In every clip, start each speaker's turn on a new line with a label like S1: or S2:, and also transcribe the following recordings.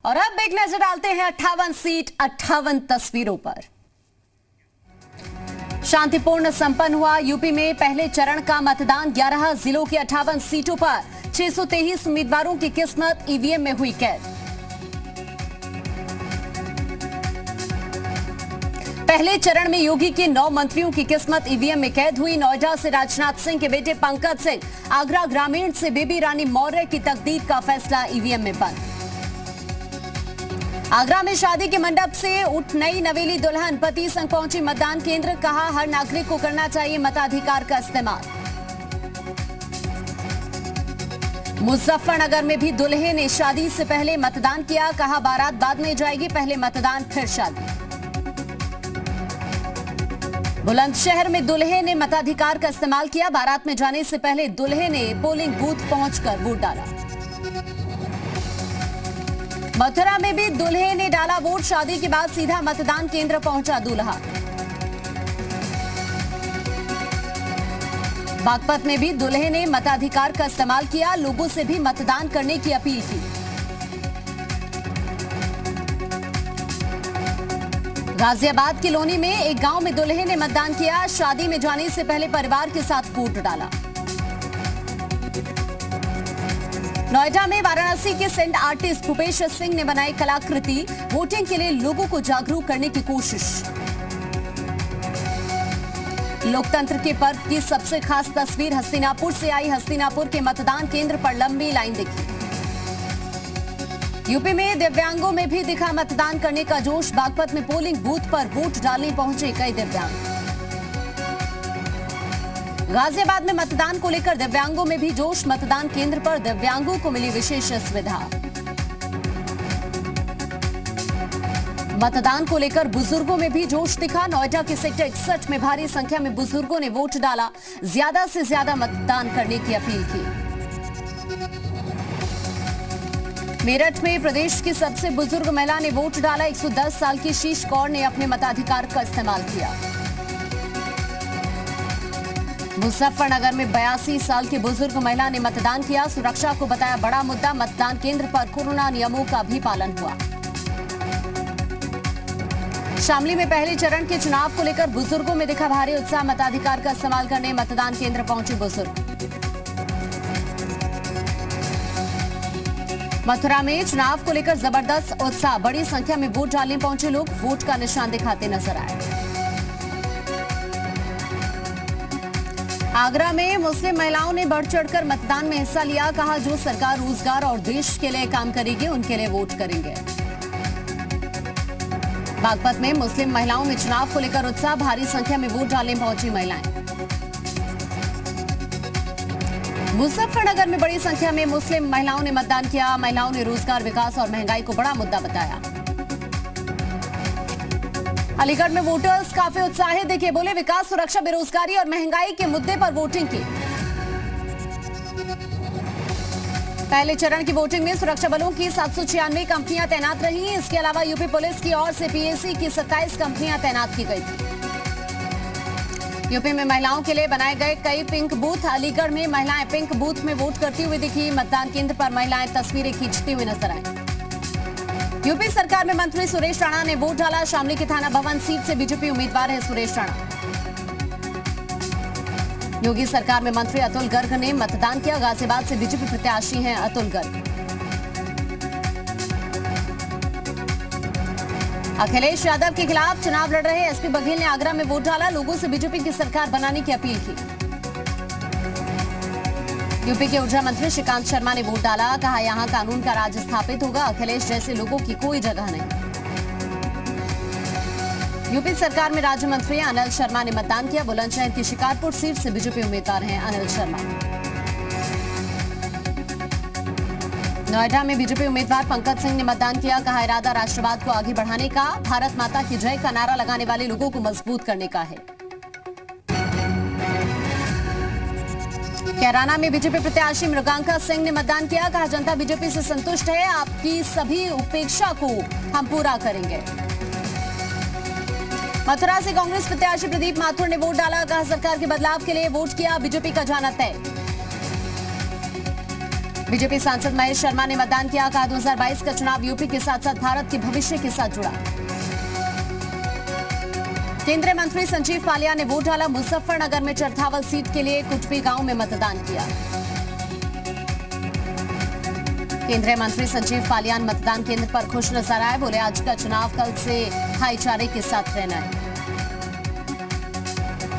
S1: और अब एक नजर डालते हैं 58 सीट 58 तस्वीरों पर। शांतिपूर्ण संपन्न हुआ यूपी में पहले चरण का मतदान। 11 जिलों की 58 सीटों पर 623 उम्मीदवारों की किस्मत ईवीएम में हुई कैद। पहले चरण में योगी के 9 मंत्रियों की किस्मत ईवीएम में कैद हुई। नोएडा से राजनाथ सिंह के बेटे पंकज सिंह, आगरा ग्रामीण से बेबी रानी मौर्य की तकदीर का फैसला ईवीएम में बंद। आगरा में शादी के मंडप से उठ नई नवेली दुल्हन, पति संग पहुंची मतदान केंद्र। कहा, हर नागरिक को करना चाहिए मताधिकार का इस्तेमाल। मुजफ्फरनगर में भी दूल्हे ने शादी से पहले मतदान किया। कहा, बारात बाद में जाएगी, पहले मतदान फिर शादी। बुलंदशहर में दूल्हे ने मताधिकार का इस्तेमाल किया। बारात में जाने से पहले दूल्हे ने पोलिंग बूथ पहुंचकर वोट डाला। मथुरा में भी दूल्हे ने डाला वोट। शादी के बाद सीधा मतदान केंद्र पहुंचा दूल्हा। बागपत में भी दूल्हे ने मताधिकार का इस्तेमाल किया। लोगों से भी मतदान करने की अपील की। गाजियाबाद की लोनी में एक गांव में दूल्हे ने मतदान किया। शादी में जाने से पहले परिवार के साथ वोट डाला। नोएडा में वाराणसी के सेंट आर्टिस्ट भूपेश सिंह ने बनाई कलाकृति। वोटिंग के लिए लोगों को जागरूक करने की कोशिश। लोकतंत्र के पर्व की सबसे खास तस्वीर हस्तिनापुर से आई। हस्तिनापुर के मतदान केंद्र पर लंबी लाइन दिखी। यूपी में दिव्यांगों में भी दिखा मतदान करने का जोश। बागपत में पोलिंग बूथ पर वोट डालने पहुंचे कई दिव्यांग। गाजियाबाद में मतदान को लेकर दिव्यांगों में भी जोश। मतदान केंद्र पर दिव्यांगों को मिली विशेष सुविधा। मतदान को लेकर बुजुर्गों में भी जोश दिखा। नोएडा के सेक्टर 61 में भारी संख्या में बुजुर्गों ने वोट डाला। ज्यादा से ज्यादा मतदान करने की अपील की। मेरठ में प्रदेश की सबसे बुजुर्ग महिला ने वोट डाला। 110 साल की शीश कौर ने अपने मताधिकार का इस्तेमाल किया। मुजफ्फरनगर में 82 साल की बुजुर्ग महिला ने मतदान किया। सुरक्षा को बताया बड़ा मुद्दा। मतदान केंद्र पर कोरोना नियमों का भी पालन हुआ। शामली में पहले चरण के चुनाव को लेकर बुजुर्गों में दिखा भारी उत्साह। मताधिकार का इस्तेमाल करने मतदान केंद्र पहुंचे बुजुर्ग। मथुरा में चुनाव को लेकर जबरदस्त उत्साह। बड़ी संख्या में वोट डालने पहुंचे लोग वोट का निशान दिखाते नजर आए। आगरा में मुस्लिम महिलाओं ने बढ़ चढ़कर मतदान में हिस्सा लिया। कहा, जो सरकार रोजगार और देश के लिए काम करेगी उनके लिए वोट करेंगे। बागपत में मुस्लिम महिलाओं में चुनाव को लेकर उत्साह। भारी संख्या में वोट डालने पहुंची महिलाएं। मुजफ्फरनगर में बड़ी संख्या में मुस्लिम महिलाओं ने मतदान किया। महिलाओं ने रोजगार, विकास और महंगाई को बड़ा मुद्दा बताया। अलीगढ़ में वोटर्स काफी उत्साहित दिखे। बोले, विकास, सुरक्षा, बेरोजगारी और महंगाई के मुद्दे पर वोटिंग की। पहले चरण की वोटिंग में सुरक्षा बलों की 796 कंपनियां तैनात रही। इसके अलावा यूपी पुलिस की ओर से पीएसी की 27 कंपनियां तैनात की गई थी। यूपी में महिलाओं के लिए बनाए गए कई पिंक बूथ। अलीगढ़ में महिलाएं पिंक बूथ में वोट करती हुई दिखी। मतदान केंद्र पर महिलाएं तस्वीरें खींचती हुई नजर आई। यूपी सरकार में मंत्री सुरेश राणा ने वोट डाला। शामली के थाना भवन सीट से बीजेपी उम्मीदवार है सुरेश राणा। योगी सरकार में मंत्री अतुल गर्ग ने मतदान किया। गाजियाबाद से बीजेपी प्रत्याशी हैं अतुल गर्ग। अखिलेश यादव के खिलाफ चुनाव लड़ रहे एसपी बघेल ने आगरा में वोट डाला। लोगों से बीजेपी की सरकार बनाने की अपील की। यूपी के ऊर्जा मंत्री श्रीकांत शर्मा ने वोट डाला। कहा, यहां कानून का राज स्थापित होगा। अखिलेश जैसे लोगों की कोई जगह नहीं। यूपी सरकार में राज्य मंत्री अनिल शर्मा ने मतदान किया। बुलंदशहर की शिकारपुर सीट से बीजेपी उम्मीदवार हैं अनिल शर्मा। नोएडा में बीजेपी उम्मीदवार पंकज सिंह ने मतदान किया। कहा, इरादा राष्ट्रवाद को आगे बढ़ाने का, भारत माता की जय का नारा लगाने वाले लोगों को मजबूत करने का है। कैराना में बीजेपी प्रत्याशी मृगांका सिंह ने मतदान किया। कहा, जनता बीजेपी से संतुष्ट है। आपकी सभी उपेक्षा को हम पूरा करेंगे। मथुरा से कांग्रेस प्रत्याशी प्रदीप माथुर ने वोट डाला। कहा, सरकार के बदलाव के लिए वोट किया। बीजेपी का जाना तय। बीजेपी सांसद महेश शर्मा ने मतदान किया, कहा 2022 का चुनाव यूपी के साथ साथ भारत के भविष्य के साथ जुड़ा। केंद्रीय मंत्री संजीव बालियान ने वोट डाला, मुजफ्फरनगर में चरथावल सीट के लिए कुटबी गांव में मतदान किया। केंद्रीय मंत्री संजीव बालियान मतदान केंद्र पर खुश नजर आए, बोले आज का चुनाव कल से भाईचारे के साथ रहना है।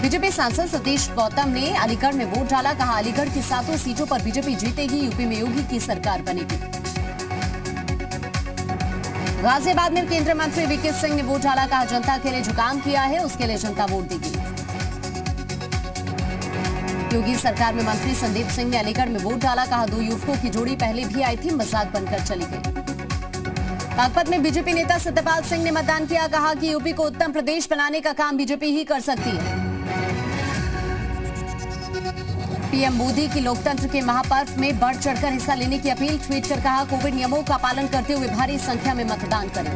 S1: बीजेपी सांसद सतीश गौतम ने अलीगढ़ में वोट डाला, कहा अलीगढ़ की 7 सीटों पर बीजेपी जीतेगी, यूपी में योगी की सरकार बनेगी। गाजियाबाद में केंद्रीय मंत्री वीके सिंह ने वोट डाला, कहा जनता के लिए जो काम किया है उसके लिए जनता वोट देगी। योगी सरकार में मंत्री संदीप सिंह ने अलीगढ़ में वोट डाला, कहा 2 युवकों की जोड़ी पहले भी आई थी, मजाक बनकर चली गई। बागपत में बीजेपी नेता सत्यपाल सिंह ने मतदान किया, कहा कि यूपी को उत्तम प्रदेश बनाने का काम बीजेपी ही कर सकती है। पीएम मोदी की लोकतंत्र के महापर्व में बढ़ चढ़कर हिस्सा लेने की अपील, ट्वीट कर कहा कोविड नियमों का पालन करते हुए भारी संख्या में मतदान करें।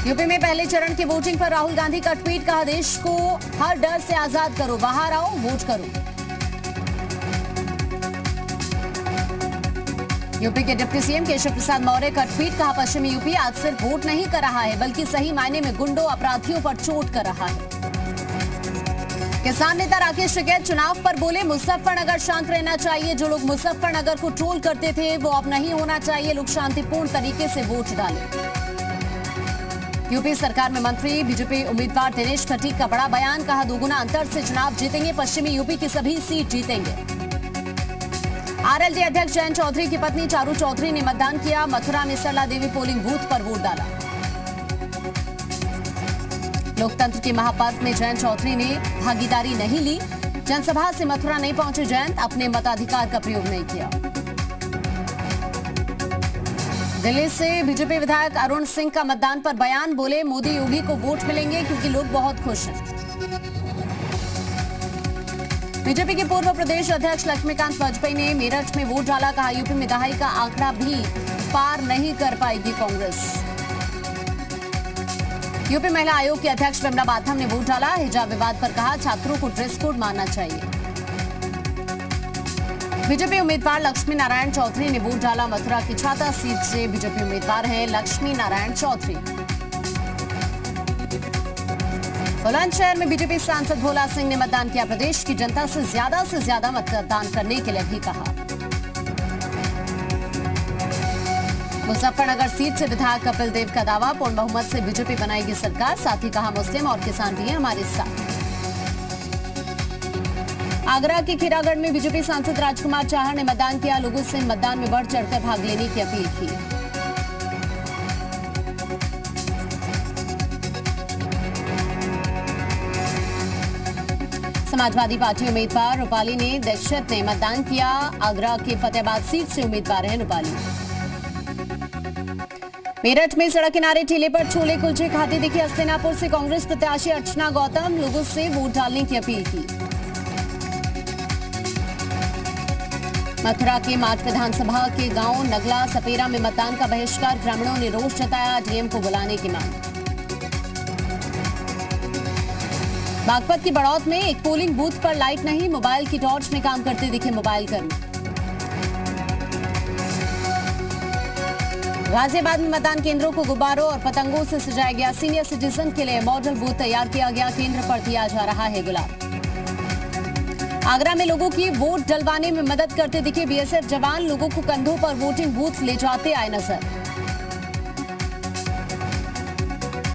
S1: यूपी में पहले चरण की वोटिंग पर राहुल गांधी का ट्वीट, कहा देश को हर डर से आजाद करो, बाहर आओ, वोट करो। यूपी के डिप्टी सीएम केशव प्रसाद मौर्य का ट्वीट, कहा पश्चिमी यूपी आज सिर्फ वोट नहीं कर रहा है बल्कि सही मायने में गुंडों अपराधियों पर चोट कर रहा है। किसान नेता राकेश टिकैत चुनाव पर बोले, मुजफ्फरनगर शांत रहना चाहिए, जो लोग मुजफ्फरनगर को ट्रोल करते थे वो अब नहीं होना चाहिए, लोग शांतिपूर्ण तरीके से वोट डालें। यूपी सरकार में मंत्री बीजेपी उम्मीदवार दिनेश खटीक का बड़ा बयान, कहा दोगुना अंतर से चुनाव जीतेंगे, पश्चिमी यूपी की सभी सीट जीतेंगे। आरएलडी अध्यक्ष जयंत चौधरी की पत्नी चारू चौधरी ने मतदान किया, मथुरा में सरला देवी पोलिंग बूथ पर वोट डाला। लोकतंत्र के महापर्व में जयंत चौधरी ने भागीदारी नहीं ली, जनसभा से मथुरा नहीं पहुंचे जयंत, अपने मताधिकार का प्रयोग नहीं किया। दिल्ली से बीजेपी विधायक अरुण सिंह का मतदान पर बयान, बोले मोदी योगी को वोट मिलेंगे क्योंकि लोग बहुत खुश हैं। बीजेपी के पूर्व प्रदेश अध्यक्ष लक्ष्मीकांत वाजपेयी ने मेरठ में वोट डाला, कहा यूपी में दहाई का आंकड़ा भी पार नहीं कर पाएगी कांग्रेस। यूपी महिला आयोग के अध्यक्ष विमला बाथम ने वोट डाला, हिजाब विवाद पर कहा छात्रों को ड्रेस कोड मानना चाहिए। बीजेपी उम्मीदवार लक्ष्मी नारायण चौधरी ने वोट डाला, मथुरा की छाता सीट से बीजेपी उम्मीदवार हैं लक्ष्मी नारायण चौधरी। बुलंदशहर में बीजेपी सांसद भोला सिंह ने मतदान किया, प्रदेश की जनता से ज्यादा मतदान करने के लिए भी कहा। मुजफ्फरनगर सीट से विधायक कपिल देव का दावा, पूर्ण बहुमत से बीजेपी बनाएगी सरकार, साथ ही कहा मुस्लिम और किसान भी हैं हमारे साथ। आगरा के खीरागढ़ में बीजेपी सांसद राजकुमार चाहर ने मतदान किया, लोगों से मतदान में बढ़ चढ़कर भाग लेने की अपील की। समाजवादी पार्टी उम्मीदवार रूपाली ने दीक्षित ने मतदान किया, आगरा के फतेहाबाद सीट से उम्मीदवार हैं रूपाली। मेरठ में सड़क किनारे ठेले पर छोले कुलचे खाते दिखे हस्तिनापुर से कांग्रेस प्रत्याशी अर्चना गौतम, लोगों से वोट डालने की अपील की। मथुरा के माठ विधानसभा के गांव नगला सपेरा में मतदान का बहिष्कार, ग्रामीणों ने रोष जताया, डीएम को बुलाने की मांग। बागपत की बड़ौत में एक पोलिंग बूथ पर लाइट नहीं, मोबाइल की टॉर्च में काम करते दिखे मोबाइल कर्मी। गाजियाबाद में मतदान केंद्रों को गुब्बारों और पतंगों से सजाया गया, सीनियर सिटीजन के लिए मॉडल बूथ तैयार किया गया, केंद्र पर दिया जा रहा है गुलाब। आगरा में लोगों की वोट डलवाने में मदद करते दिखे बीएसएफ जवान, लोगों को कंधों पर वोटिंग बूथ ले जाते आए नजर।